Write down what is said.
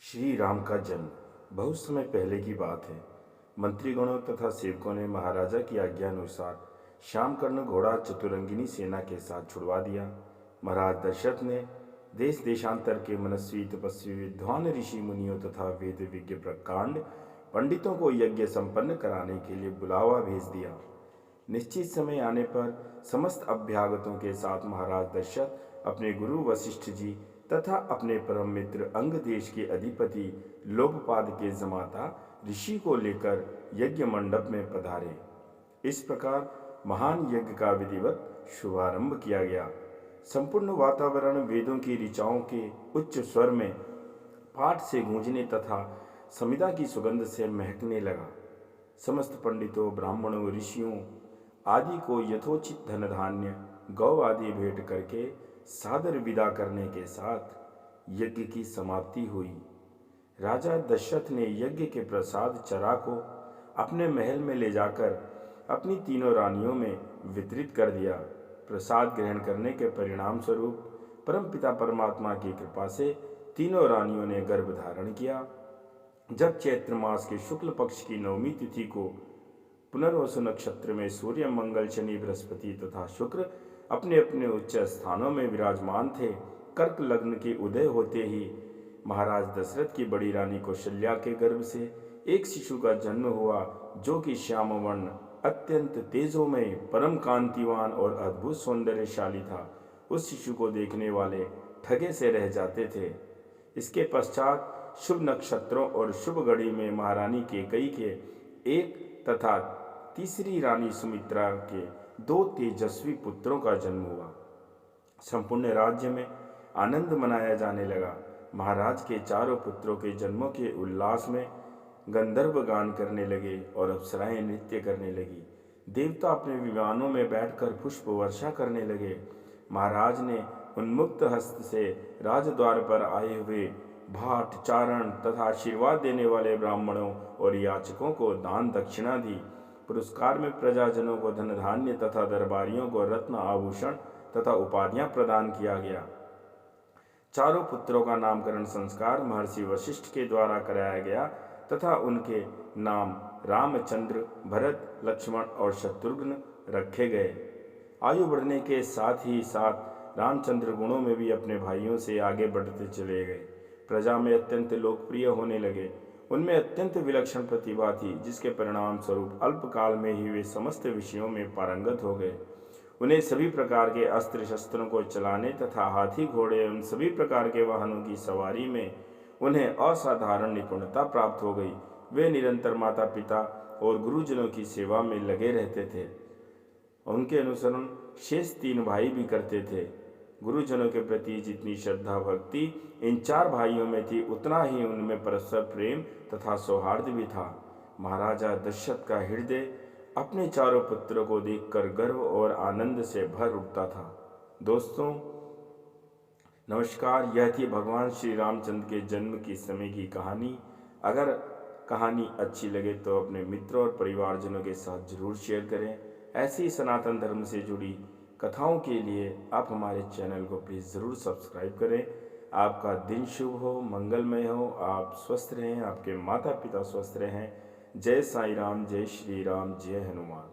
श्री राम का जन्म बहुत समय पहले की बात है। मंत्रीगणों तथा सेवकों ने महाराजा की आज्ञा अनुसार श्यामकर्ण घोड़ा चतुरंगिनी सेना के साथ छुड़वा दिया। महाराज दशरथ ने देश देशांतर के मनस्वी तपस्वी विद्वान ऋषि मुनियों तथा वेद विज्ञ प्रकांड पंडितों को यज्ञ संपन्न कराने के लिए बुलावा भेज दिया। निश्चित समय आने पर समस्त अभ्यागतों के साथ महाराज दशरथ अपने गुरु वशिष्ठ जी तथा अपने परम मित्र अंग देश के अधिपति लोकपाद के जमाता ऋषि को लेकर यज्ञ मंडप में पधारे। इस प्रकार महान यज्ञ का विधिवत शुभारंभ किया गया। संपूर्ण वातावरण वेदों की ऋचाओं के उच्च स्वर में पाठ से गूंजने तथा समिधा की सुगंध से महकने लगा। समस्त पंडितों, ब्राह्मणों, ऋषियों आदि को यथोचित धन धान्य गौ आदि भेंट करके सादर विदा करने के साथ यज्ञ की समाप्ति हुई। राजा दशरथ ने यज्ञ के प्रसाद चरा को अपने महल में ले जाकर अपनी तीनों रानियों में वितरित कर दिया। प्रसाद ग्रहण करने के परिणाम स्वरूप परमपिता परमात्मा की कृपा से तीनों रानियों ने गर्भ धारण किया। जब चैत्र मास के शुक्ल पक्ष की नवमी तिथि को पुनर्वसु नक्षत्र में सूर्य, मंगल, शनि, बृहस्पति तथा शुक्र अपने अपने उच्च स्थानों में विराजमान थे, कर्क लग्न के उदय होते ही महाराज दशरथ की बड़ी रानी कौशल्या के गर्भ से एक शिशु का जन्म हुआ, जो कि श्याम वर्ण, अत्यंत तेजोमय, परम कांतिवान और अद्भुत सौंदर्यशाली था। उस शिशु को देखने वाले ठगे से रह जाते थे। इसके पश्चात शुभ नक्षत्रों और शुभ घड़ी में महारानी कैकेयी के एक तथा तीसरी रानी सुमित्रा के दो तेजस्वी पुत्रों का जन्म हुआ। संपूर्ण राज्य में आनंद मनाया जाने लगा। महाराज के चारों पुत्रों के जन्मों के उल्लास में गंधर्व गान करने लगे और अप्सराएं नृत्य करने लगी। देवता अपने विमानों में बैठकर पुष्प वर्षा करने लगे। महाराज ने उन्मुक्त हस्त से राजद्वार पर आए हुए भाट, चारण तथा आशीर्वाद देने वाले ब्राह्मणों और याचकों को दान दक्षिणा दी। पुरस्कार में प्रजाजनों को धन धान्य तथा दरबारियों को रत्न आभूषण तथा उपाधियां प्रदान किया गया। चारों पुत्रों का नामकरण संस्कार महर्षि वशिष्ठ के द्वारा कराया गया तथा उनके नाम रामचंद्र, भरत, लक्ष्मण और शत्रुघ्न रखे गए। आयु बढ़ने के साथ ही साथ रामचंद्र गुणों में भी अपने भाइयों से आगे बढ़ते चले गए। प्रजा में अत्यंत लोकप्रिय होने लगे। उनमें अत्यंत विलक्षण प्रतिभा थी, जिसके परिणाम स्वरूप अल्पकाल में ही वे समस्त विषयों में पारंगत हो गए। उन्हें सभी प्रकार के अस्त्र शस्त्रों को चलाने तथा हाथी, घोड़े एवं सभी प्रकार के वाहनों की सवारी में उन्हें असाधारण निपुणता प्राप्त हो गई। वे निरंतर माता पिता और गुरुजनों की सेवा में लगे रहते थे। उनके अनुसरण शेष तीन भाई भी करते थे। गुरुजनों के प्रति जितनी श्रद्धा भक्ति इन चार भाइयों में थी, उतना ही उनमें परस्पर प्रेम तथा सौहार्द भी था। महाराजा दशरथ का हृदय अपने चारों पुत्रों को देखकर गर्व और आनंद से भर उठता था। दोस्तों नमस्कार, यह थी भगवान श्री रामचंद्र के जन्म की समय की कहानी। अगर कहानी अच्छी लगे तो अपने मित्रों और परिवारजनों के साथ जरूर शेयर करें। ऐसी सनातन धर्म से जुड़ी कथाओं के लिए आप हमारे चैनल को प्लीज़ ज़रूर सब्सक्राइब करें। आपका दिन शुभ हो, मंगलमय हो, आप स्वस्थ रहें, आपके माता पिता स्वस्थ रहें। जय साईं राम, जय श्री राम, जय हनुमान।